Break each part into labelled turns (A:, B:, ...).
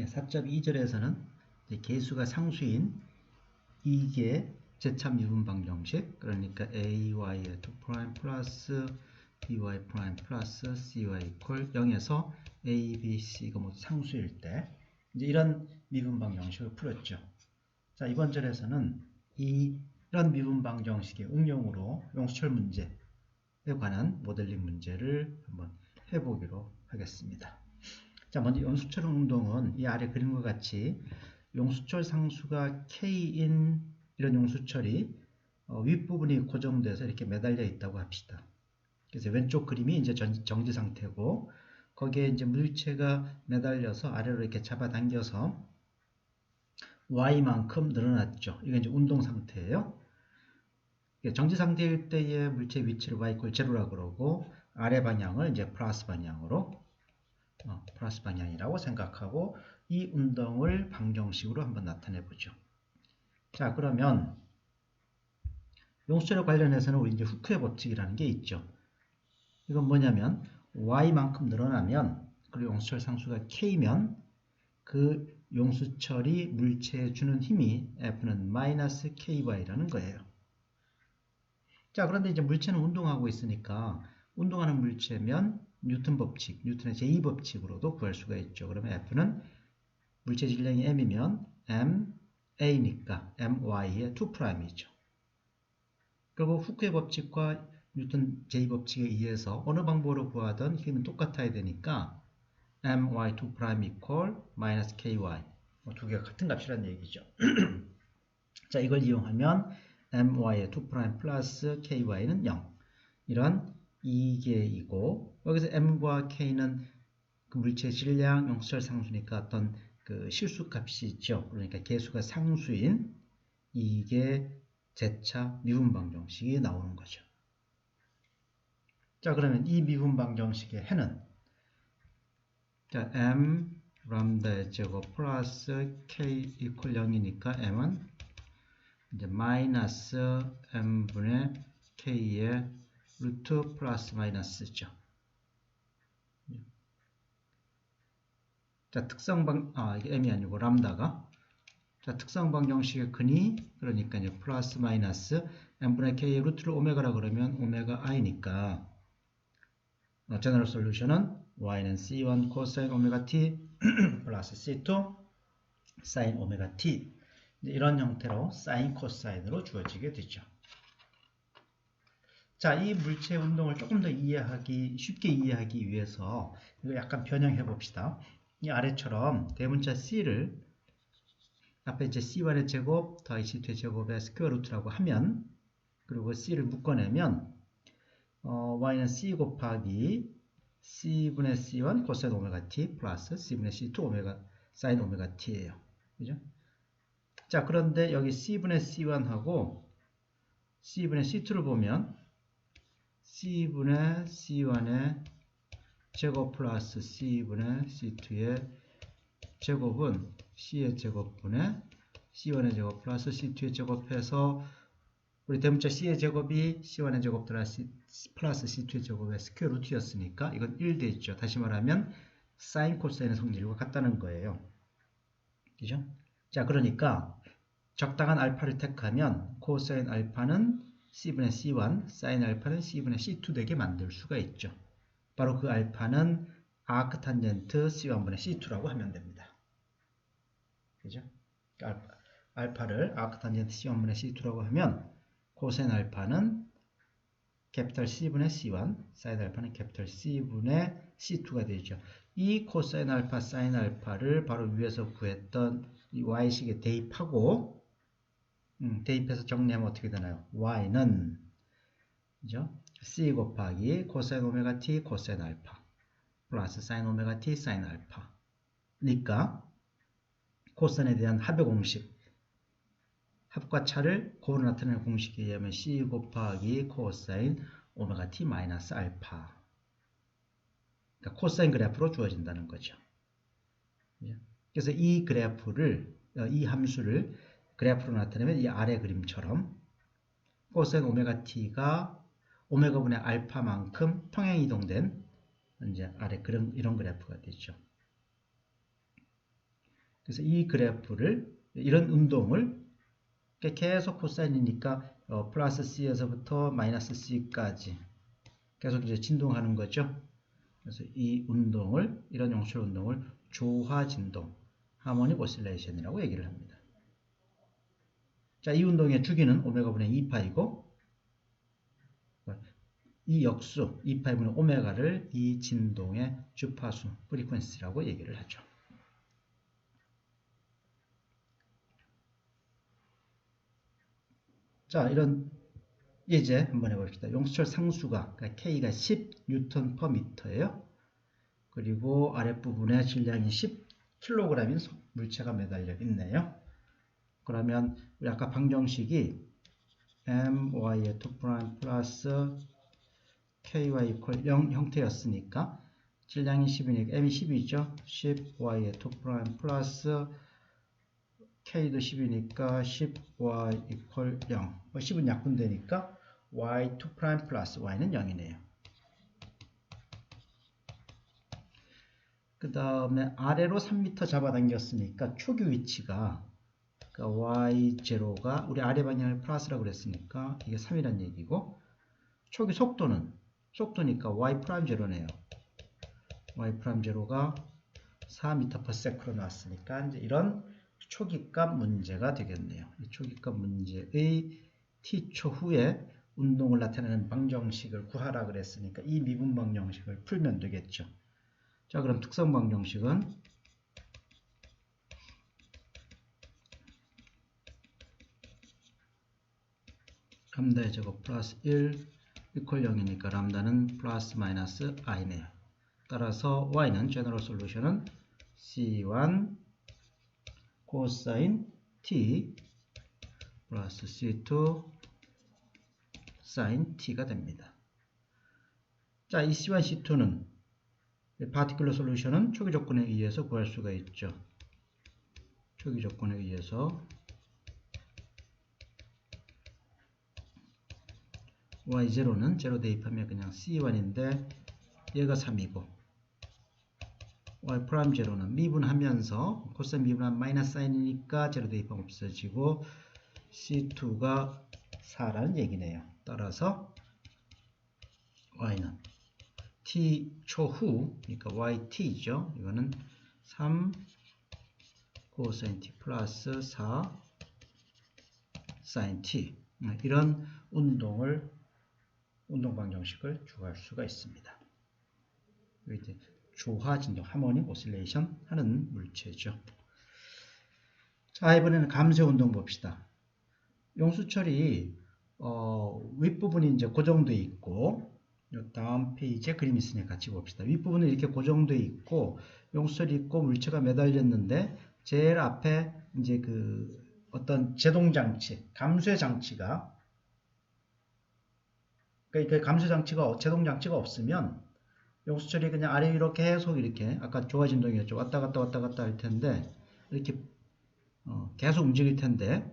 A: 4.2절에서는 계수가 상수인 이게 제차 미분 방정식, 그러니까 ay의 2' 플러스 by' 플러스 cy 이퀄 0에서 a, b, c가 모두 상수일 때 이제 이런 미분 방정식을 풀었죠. 자, 이번 절에서는 이런 미분 방정식의 응용으로 용수철 문제에 관한 모델링 문제를 한번 해보기로 하겠습니다. 자, 먼저 용수철 운동은 이 아래 그림과 같이 용수철 상수가 K인 이런 용수철이 윗부분이 고정돼서 이렇게 매달려 있다고 합시다. 그래서 왼쪽 그림이 이제 정지 상태고, 거기에 이제 물체가 매달려서 아래로 이렇게 잡아당겨서 Y만큼 늘어났죠. 이게 이제 운동 상태예요. 정지 상태일 때의 물체 위치를 Y = 제로라고 그러고, 아래 방향을 이제 플러스 방향으로 플러스 방향이라고 생각하고 이 운동을 방정식으로 한번 나타내 보죠. 자, 그러면 용수철에 관련해서는 우리 이제 후크의 법칙이라는 게 있죠. 이건 뭐냐면 Y만큼 늘어나면, 그리고 용수철 상수가 K면 그 용수철이 물체에 주는 힘이 F는 마이너스 KY라는 거예요. 자, 그런데 이제 물체는 운동하고 있으니까 운동하는 물체면 뉴턴 법칙, 뉴턴의 제2법칙으로도 구할 수가 있죠. 그러면 F는 물체 질량이 M이면 MA니까 MY의 2'이죠. 그리고 후크의 법칙과 뉴턴 제2법칙에 의해서 어느 방법으로 구하든 힘은 똑같아야 되니까 MY 2' 이퀄 마이너스 KY 두 개가 같은 값이라는 얘기죠. 자, 이걸 이용하면 MY의 2' 플러스 KY는 0 이런 2개이고, 여기서 M과 K는 그 물체의 질량, 용수철 상수니까 어떤 그 실수값이 있죠. 그러니까 계수가 상수인 이게 제차 미분 방정식이 나오는 거죠. 자, 그러면 이 미분 방정식의 해는 자, M 람다의 제곱 플러스 K 이퀄 0이니까 M은 이제 마이너스 M분의 K의 루트 플러스 마이너스죠. 자, 이게 M이 아니고 람다가. 자, 특성 방정식의 근이, 그러니까 이제 플러스 마이너스 M분의 K의 루트를 오메가라 그러면 오메가 I니까, 제너럴 솔루션은 Y는 C1 코사인 오메가 T 플러스 C2 사인 오메가 T. 이런 형태로 사인 코사인으로 주어지게 되죠. 자, 이 물체 운동을 조금 더 쉽게 이해하기 위해서 이거 약간 변형해 봅시다. 이 아래처럼 대문자 C를 앞에 이제 C1의 제곱 더하기 C2의 제곱의 스퀘어 루트라고 하면, 그리고 C를 묶어내면 Y는 C 곱하기 C분의 C1 코사인 오메가 T 플러스 C분의 C2 오메가 사인 오메가 T예요. 그죠? 자, 그런데 여기 C분의 C1하고 C분의 C2를 보면 C분의 C1의 제곱 플러스 C분의 C2의 제곱은 C의 제곱분의 C1의 제곱 플러스 C2의 제곱해서 우리 대문자 C의 제곱이 C1의 제곱 플러스 C2의 제곱의 스퀘어 루트였으니까 이건 1 돼 있죠. 다시 말하면 사인 코사인의 성질과 같다는 거예요. 그죠? 자, 그러니까 적당한 알파를 택하면 코사인 알파는 C분의 C1, 사인 알파는 C분의 C2 되게 만들 수가 있죠. 바로 그 알파는 아크 탄젠트 C1분의 C2라고 하면 됩니다. 그죠? 알파를 아크 탄젠트 C1분의 C2라고 하면 코사인 알파는 캐피탈 C분의 C1, 사인 알파는 캐피탈 C분의 C2가 되죠. 이 코사인 알파, 사인 알파를 바로 위에서 구했던 이 Y식에 대입하고, 대입해서 정리하면 어떻게 되나요? Y는 그죠? C 곱하기 코사인 오메가 T 코사인 알파 플러스 사인 오메가 T 사인 알파 니까 코사인에 대한 합의 공식, 합과 차를 고로 나타내는 공식에 의하면 C 곱하기 코사인 오메가 T 마이너스 알파, 그러니까 코사인 그래프로 주어진다는 거죠. 그래서 이 그래프를, 이 함수를 그래프로 나타내면 이 아래 그림처럼 코사인 오메가 T가 오메가분의 알파만큼 평행 이동된 이제 아래 이런 그래프가 되죠. 그래서 이 그래프를 이런 운동을 계속 코사인이니까 플러스 C에서부터 마이너스 C까지 계속 이제 진동하는 거죠. 그래서 이 운동을 이런 용출 운동을 조화 진동 하모닉 오실레이션이라고 얘기를 합니다. 자, 이 운동의 주기는 오메가분의 2파이고 이 역수 2파이분의 오메가를 이 진동의 주파수 프리퀀시라고 얘기를 하죠. 자, 이런 예제 한번 해봅시다. 용수철 상수가 그러니까 K가 10N/m예요. 그리고 아랫부분에 질량이 10kg인 물체가 매달려 있네요. 그러면 우리 아까 방정식이 my의 2' 플러스 ky 이퀄 0 형태였으니까 질량이 10이니까 m이 10이죠. 10y의 2' 플러스 k도 10이니까 10y 이퀄 0. 10은 약분되니까 y 2' 플러스 y는 0이네요. 그 다음에 아래로 3m 잡아당겼으니까 초기 위치가 그러니까 y0가 우리 아래 방향을 플러스라고 그랬으니까 이게 3이란 얘기고 초기 속도니까 y'0네요. y'0가 4m/s로 나왔으니까 이제 이런 초기값 문제가 되겠네요. 이 초기값 문제의 t초 후에 운동을 나타내는 방정식을 구하라 그랬으니까 이 미분 방정식을 풀면 되겠죠. 자, 그럼 특성 방정식은 람다의 제곱 플러스 1 이퀄 0이니까 람다는 플러스 마이너스 i네요. 따라서 y는 제너럴 솔루션은 c1 코사인 t 플러스 c2 사인 t가 됩니다. 자, 이 c1, c2는 파티큘러 솔루션은 초기 조건에 의해서 구할 수가 있죠. 초기 조건에 의해서 y0는 0 대입하면 그냥 c1인데 얘가 3이고 y'0는 미분하면서 코사인 미분하면 마이너스 사인이니까 0 대입하면 없어지고 c2가 4라는 얘기네요. 따라서 y는 t 초후 그러니까 yt죠. 이거는 3 코사인 t 플러스 4 사인 t 이런 운동 방정식을 구할 수가 있습니다. 이제 조화 진동 하모닉 오실레이션 하는 물체죠. 자, 이번에는 감쇄 운동 봅시다. 용수철이 윗부분이 이제 고정되어 있고 다음 페이지에 그림이 있으니 같이 봅시다. 윗부분은 이렇게 고정되어 있고 용수철이 있고 물체가 매달렸는데 제일 앞에 이제 그 어떤 제동장치, 감쇄장치가 그러니까 감쇄장치가 제동장치가 없으면 용수철이 그냥 아래 위로 계속 이렇게 아까 조화 진동이었죠. 왔다 갔다 할 텐데 이렇게 계속 움직일 텐데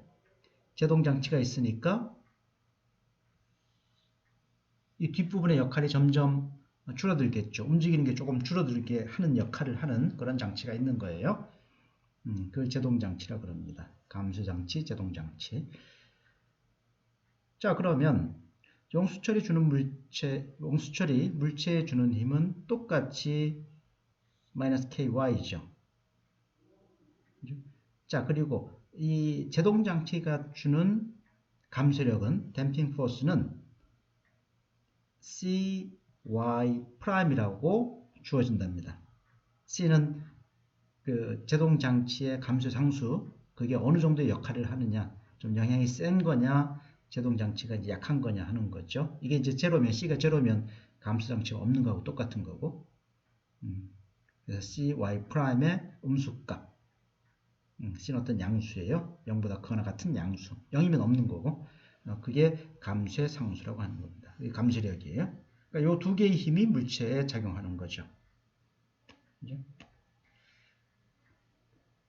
A: 제동장치가 있으니까 이 뒷부분의 역할이 점점 줄어들겠죠. 움직이는 게 조금 줄어들게 하는 역할을 하는 그런 장치가 있는 거예요. 그걸 제동장치라 그럽니다. 감쇄장치, 제동장치. 자, 그러면 용수철이 물체에 주는 힘은 똑같이 마이너스 ky죠. 자, 그리고 이 제동장치가 주는 감쇄력은 댐핑 포스는 cy'이라고 주어진답니다. c는 그 제동장치의 감쇄 상수, 그게 어느 정도의 역할을 하느냐, 좀 영향이 센 거냐, 제동장치가 이제 약한 거냐 하는 거죠. 이게 이제 제로면, c가 제로면 감쇄장치가 없는 거하고 똑같은 거고, 그래서 cy'의 음수값, c는 어떤 양수예요. 0보다 크거나 같은 양수, 0이면 없는 거고, 그게 감쇄 상수라고 하는 겁니다. 이게 감쇄력이에요. 그러니까 이 두 개의 힘이 물체에 작용하는 거죠. 그죠?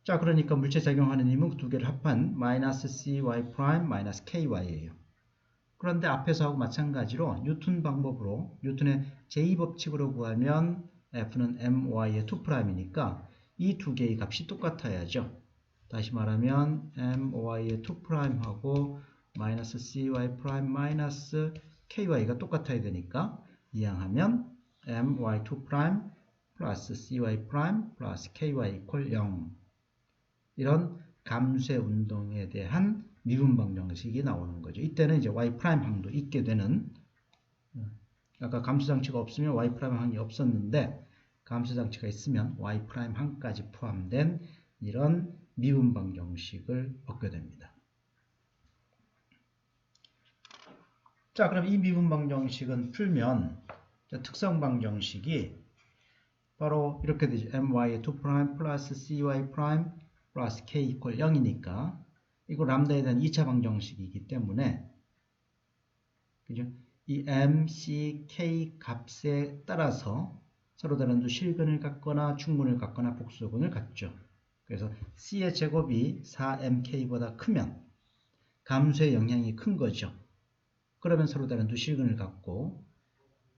A: 자, 그러니까 물체에 작용하는 힘은 두 개를 합한 마이너스 cy 프라임 마이너스 ky예요. 그런데 앞에서 하고 마찬가지로 뉴턴 방법으로 뉴턴의 제2법칙으로 구하면 f는 my의 2'이니까 이 두 개의 값이 똑같아야죠. 다시 말하면 my의 2'하고 마이너스 cy 프라임 마이너스 ky가 똑같아야 되니까 이항하면 my2' 플러스 cy 프라임 플러스 ky 이퀄 0. 이런 감쇄 운동에 대한 미분 방정식이 나오는 거죠. 이때는 이제 y' 항도 있게 되는, 아까 감쇄 장치가 없으면 y' 항이 없었는데 감쇄 장치가 있으면 y' 항까지 포함된 이런 미분 방정식을 얻게 됩니다. 자, 그럼 이 미분 방정식은 풀면 특성 방정식이 바로 이렇게 되죠. my의 2' 플러스 cy' 플러스 k 이퀄 0이니까 이거 람다에 대한 2차 방정식이기 때문에, 그죠? 이 m, c, k 값에 따라서 서로 다른 두 실근을 갖거나 충분을 갖거나 복수근을 갖죠. 그래서 c의 제곱이 4mk보다 크면 감소의 영향이 큰 거죠. 그러면 서로 다른 두 실근을 갖고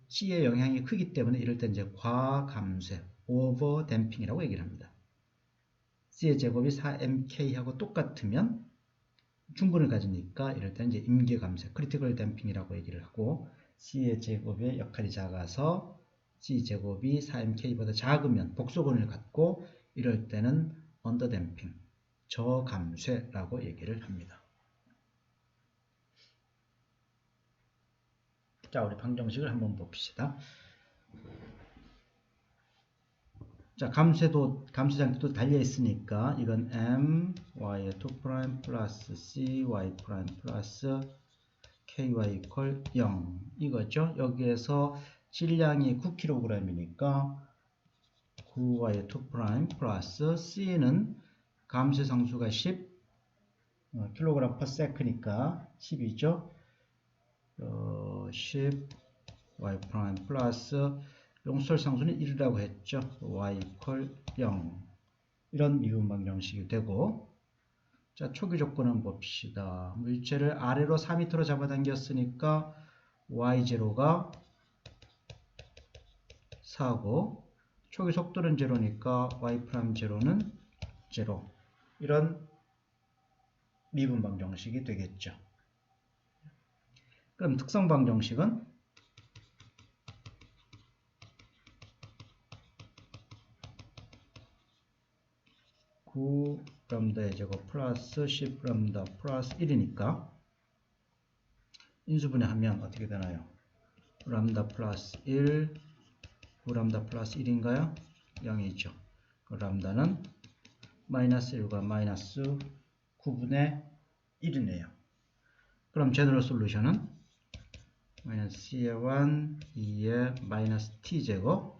A: c의 영향이 크기 때문에 이럴 때 이제 과감쇄, 오버 댐핑이라고 얘기를 합니다. c의 제곱이 4mk하고 똑같으면 충분을 가지니까 이럴 때 이제 임계감쇄, 크리티컬 댐핑이라고 얘기를 하고, c의 제곱의 역할이 작아서 c 제곱이 4mk보다 작으면 복소근을 갖고 이럴 때는 언더 댐핑, 저감쇄라고 얘기를 합니다. 자, 우리 방정식을 한번 봅시다. 자, 감쇄장치도 달려 있으니까 이건 m, y의 2' 플러스 cy' 플러스 ky 이퀄 0 이거죠. 여기에서 질량이 9kg이니까 9y의 2' 플러스 c는 감쇄 상수가 10 kg per sec니까 10이죠. 10 y' 플러스 용설 상수는 1이라고 했죠. y 이퀄 0. 이런 미분 방정식이 되고, 자, 초기 조건은 봅시다. 물체를 아래로 4m로 잡아당겼으니까 y0가 4고, 초기 속도는 0니까 y'0는 0. 이런 미분 방정식이 되겠죠. 그럼 특성 방정식은 9람다의 제곱 플러스 10람다 플러스 1이니까 인수분해하면 어떻게 되나요? 람다 플러스 1, 9람다 플러스 1인가요? 0이죠. 그 람다는 마이너스 1과 마이너스 9분의 1이네요. 그럼 제너럴 솔루션은 마이너스 c의 1, 2의 마이너스 t제곱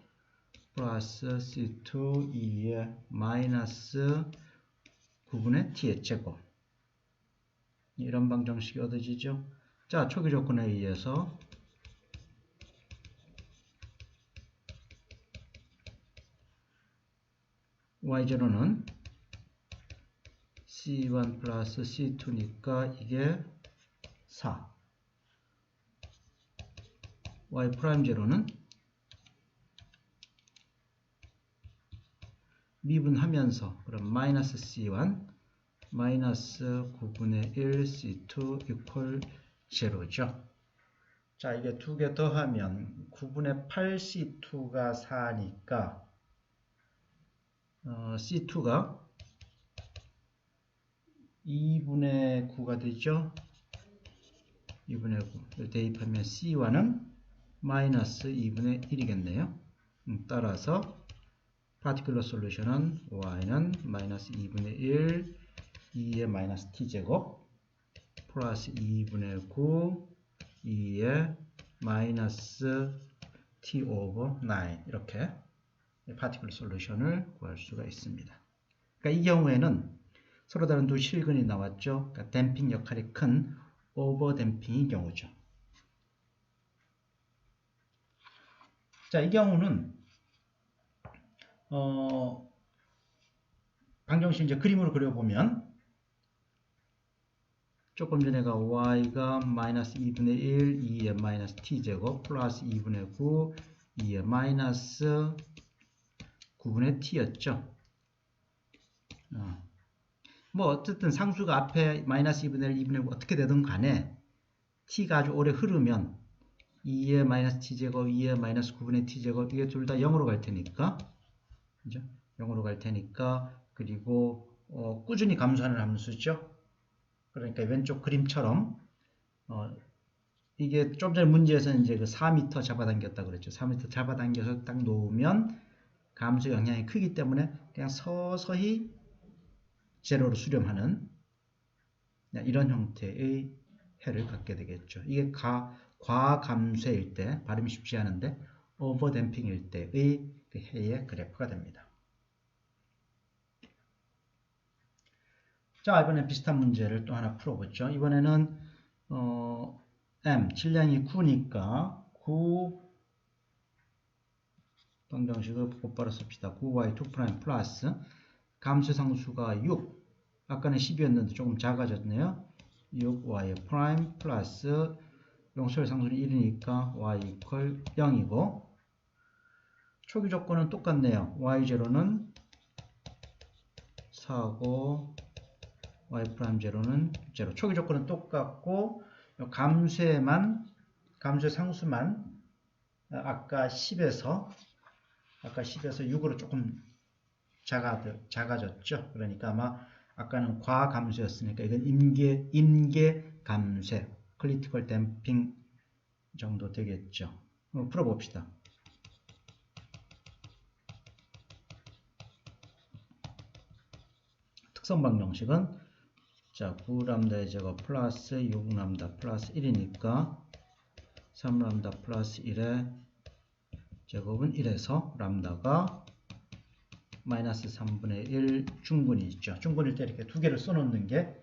A: 플러스 c2, 2의 마이너스 9분의 t의 제곱. 이런 방정식이 얻어지죠. 자, 초기 조건에 의해서 y0는 c1 플러스 c2니까 이게 4. y'0는 미분하면서 그럼 마이너스 c1 마이너스 9분의 1 c2 이퀄 0죠. 자, 이게 두 개 더하면 9분의 8 c2가 4니까 c2가 2분의 9가 되죠. 2분의 9를 대입하면 c1은 마이너스 2분의 1이겠네요. 따라서 파티큘러 솔루션은 y는 마이너스 2분의 1, 2의 마이너스 t제곱 플러스 2분의 9, 2의 마이너스 t 오버 9 이렇게 파티큘러 솔루션을 구할 수가 있습니다. 그러니까 이 경우에는 서로 다른 두 실근이 나왔죠. 그러니까 댐핑 역할이 큰 오버 댐핑의 경우죠. 자, 이 경우는 방정식 이제 그림으로 그려보면 조금 전에가 y가 마이너스 2분의 1, 2의 마이너스 t제곱 플러스 2분의 9, 2의 마이너스 9분의 t였죠. 뭐 어쨌든 상수가 앞에 마이너스 2분의 1, 2분의 1 어떻게 되든 간에 t가 아주 오래 흐르면 2의 마이너스 t제곱, 2의 마이너스 9분의 t제곱 이게 둘 다 0으로 갈 테니까 그죠? 0으로 갈 테니까 그리고 꾸준히 감소하는 함수죠. 그러니까 왼쪽 그림처럼 이게 좀 전에 문제에서는 이제 그 4m 잡아당겼다 그랬죠. 4m 잡아당겨서 딱 놓으면 감소 영향이 크기 때문에 그냥 서서히 제로로 수렴하는 이런 형태의 해를 갖게 되겠죠. 이게 과감쇄일 때 발음이 쉽지 않은데 오버댐핑일 때의 그 해의 그래프가 됩니다. 자, 이번에 비슷한 문제를 또 하나 풀어보죠. 이번에는 m 질량이 9니까 9 방정식을 곧바로 씁시다. 9y2' 플러스 감소상수가 6 아까는 10이었는데 조금 작아졌네요. 6y' 플러스 용설 상수는 1이니까 y 이퀄 0이고 초기 조건은 똑같네요. y0는 4고 y'0는 0. 초기 조건은 똑같고 감소의 상수만 아까 10에서 6으로 조금 작아졌죠. 그러니까 아마 아까는 과감수였으니까 이건 임계 감쇄, critical damping 정도 되겠죠. 풀어봅시다. 특성 방정식은 자 9람다의 제곱 플러스 6람다 플러스 1이니까 3람다 플러스 1의 제곱은 1에서 람다가 마이너스 3분의 1 중분이 있죠. 중분일 때 이렇게 두 개를 써놓는 게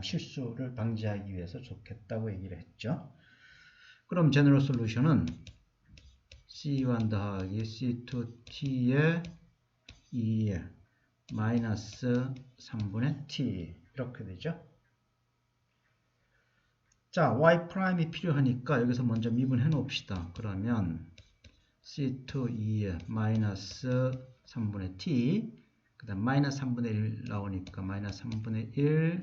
A: 실수를 방지하기 위해서 좋겠다고 얘기를 했죠. 그럼 제너럴 솔루션은 C1 더하기 C2T의 2의 마이너스 3분의 T 이렇게 되죠. 자, Y''이 필요하니까 여기서 먼저 미분해 놓읍시다. 그러면 C2 2의 마이너스 3분의 T 그 다음 마이너스 3분의 1 나오니까 마이너스 3분의 1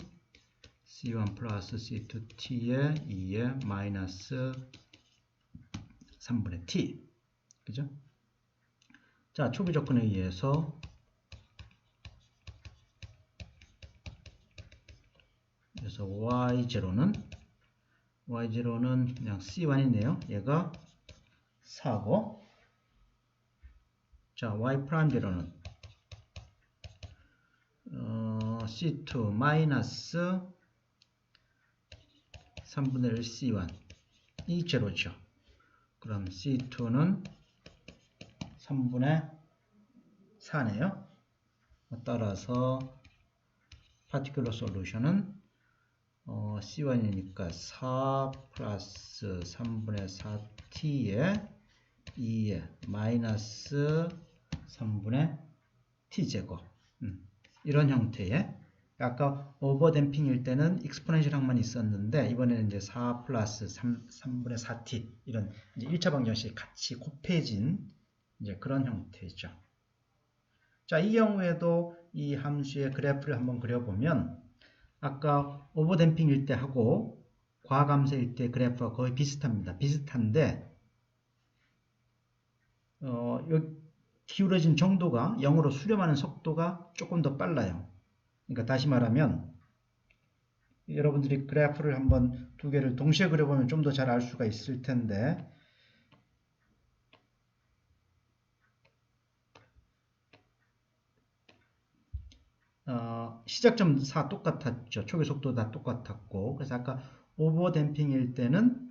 A: C1 플러스 C2T의 2의 마이너스 3분의 T 그죠? 자, 초기 조건에 의해서 그래서 Y0는 그냥 C1이네요. 얘가 4고 자, Y'0는 C2 마이너스 3분의 1 C1 이 제로죠. 그럼 C2는 3분의 4네요. 따라서 파티큘러 솔루션은 C1이니까 4 플러스 3분의 4T의 2의 마이너스 3분의 T제곱 이런 형태의 아까 오버댐핑일 때는 익스포넨셜 항만 있었는데 이번에는 이제 4 플러스 3분의 4t 이런 이제 1차 방정식이 같이 곱해진 이제 그런 형태죠. 자, 이 경우에도 이 함수의 그래프를 한번 그려보면 아까 오버댐핑일 때 하고 과감세일 때 그래프가 거의 비슷합니다. 비슷한데 기울어진 정도가 0으로 수렴하는 속도가 조금 더 빨라요. 그러니까 다시 말하면 여러분들이 그래프를 한번 두 개를 동시에 그려보면 좀 더 잘 알 수가 있을 텐데 시작점 4 똑같았죠. 초기 속도 다 똑같았고 그래서 아까 오버댐핑일 때는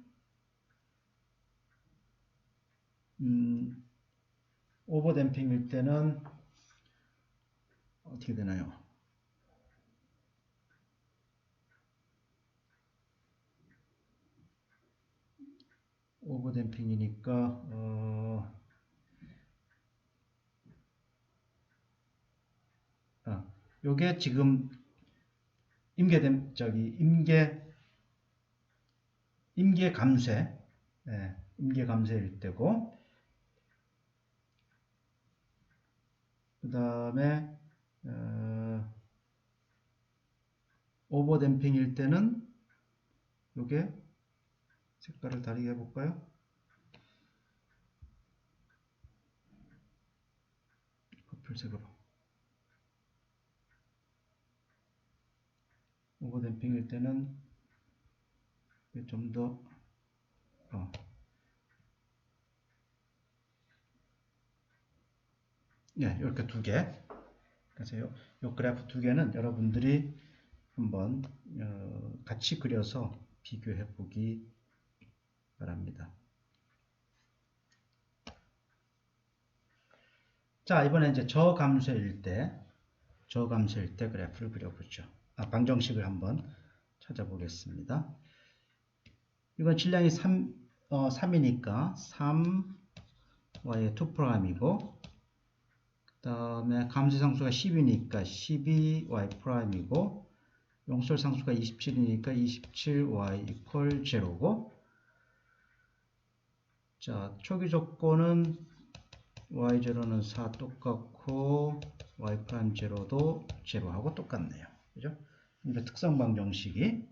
A: 어떻게 되나요? 오버댐핑이니까 요게 지금 임계 감쇄 임계 감쇄일 때고 그 다음에 오버댐핑일 때는 요게 색깔을 다르게 해볼까요? 퍼플색으로. 오버댐핑일 때는 좀 더 네, 이렇게 두 개. 그래서 요 그래프 두 개는 여러분들이 한번 같이 그려서 비교해 보기 바랍니다. 자, 이번에 이제 저감쇄일 때 그래프를 그려보죠. 방정식을 한번 찾아보겠습니다. 이건 질량이 3이니까 3y의 2'이고 그 다음에 감쇄상수가 10이니까 12y'이고 용솔상수가 27이니까 27y equal 0고 자, 초기 조건은 y0는 4 똑같고 y'0도 0하고 똑같네요. 그죠? 이제 특성 방정식이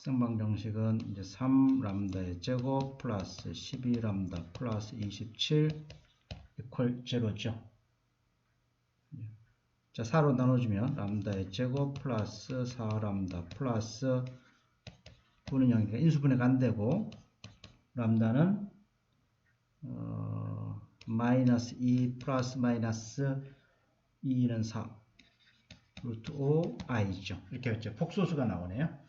A: 방정식은 이제 3람다의 제곱 플러스 12람다 플러스 27 이퀄 0죠. 자, 4로 나눠주면 람다의 제곱 플러스 4람다 플러스 9는 0이니까 인수분해가 안 되고 람다는 마이너스 2 플러스 마이너스 2는 4 루트 5 i죠. 이렇게 했죠. 폭소수가 나오네요.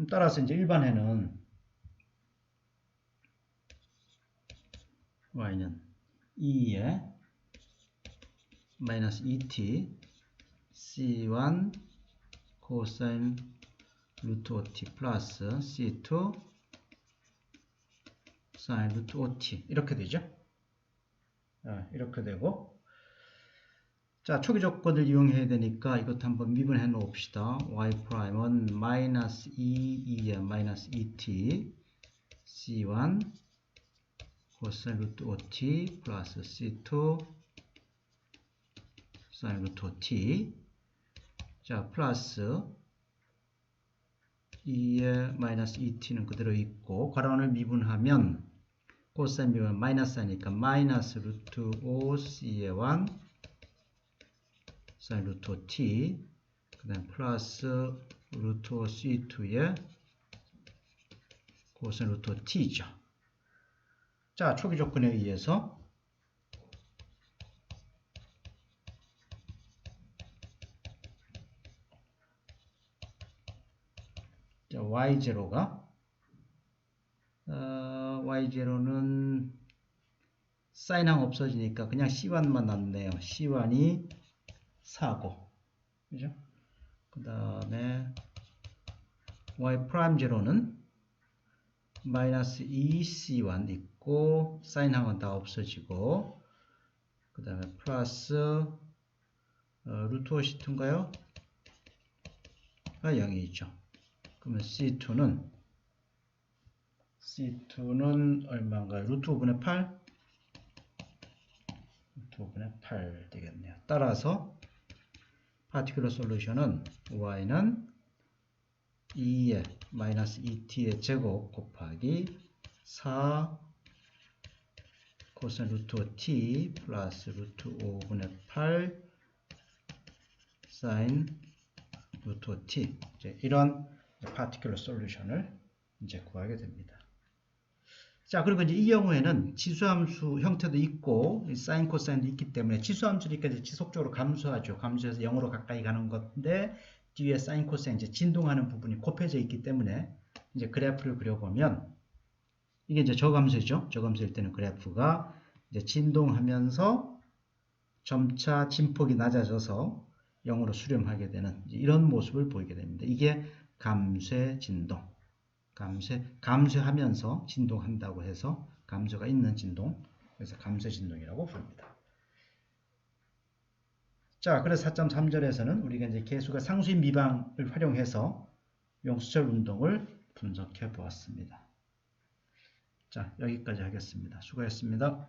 A: 따라서 이제 일반에는 y는 2에 마이너스 2t c1 코사인 루트 5t 플러스 c2 사인 루트 5t 이렇게 되죠. 이렇게 되고 자, 초기 조건을 이용해야 되니까 이것도 한번 미분해 놓읍시다. y''은 마이너스 2에 마이너스 2t c1 코사인 루트 5t 플러스 c2 사인 루트 5t 자, 플러스 2에 마이너스 2t는 그대로 있고 괄호를 미분하면 코사인 미분 마이너스 하니까 마이너스 루트 5c의 1 사인 루트 5t 그 다음 플러스 루트 5c2의 코사인 루트 5t죠. 자, 초기 조건에 의해서 자, y0가 y0는 사인항 없어지니까 그냥 c1만 남네요. c1이 4고 그죠? 그 다음에 y'0는 마이너스 2c1 있고 사인항은 다 없어지고 그 다음에 플러스 루트 5c2인가요? 0이죠. 그러면 C2는 얼마인가요? 루트 5분의 8? 루트 5분의 8 되겠네요. 따라서 파티큘러 솔루션은 y는 2의 마이너스 2t의 제곱 곱하기 4 코사인 루트 5t 플러스 루트 5분의 8 사인 루트 5t 이런 파티큘러 솔루션을 이제 구하게 됩니다. 자, 그리고 이제 이 경우에는 지수함수 형태도 있고 사인 코사인도 있기 때문에 지수함수니까 이제 지속적으로 감소하죠. 감소해서 0으로 가까이 가는 건데 뒤에 사인 코사인 이제 진동하는 부분이 곱해져 있기 때문에 이제 그래프를 그려보면 이게 이제 저감쇄죠. 저감쇄일 때는 그래프가 이제 진동하면서 점차 진폭이 낮아져서 0으로 수렴하게 되는 이런 모습을 보이게 됩니다. 이게 감쇄 진동. 감쇄하면서 진동한다고 해서 감소가 있는 진동, 그래서 감쇄 진동이라고 부릅니다. 자, 그래서 4.3절에서는 우리가 이제 개수가 상수인 미방을 활용해서 용수철 운동을 분석해 보았습니다. 자, 여기까지 하겠습니다. 수고했습니다.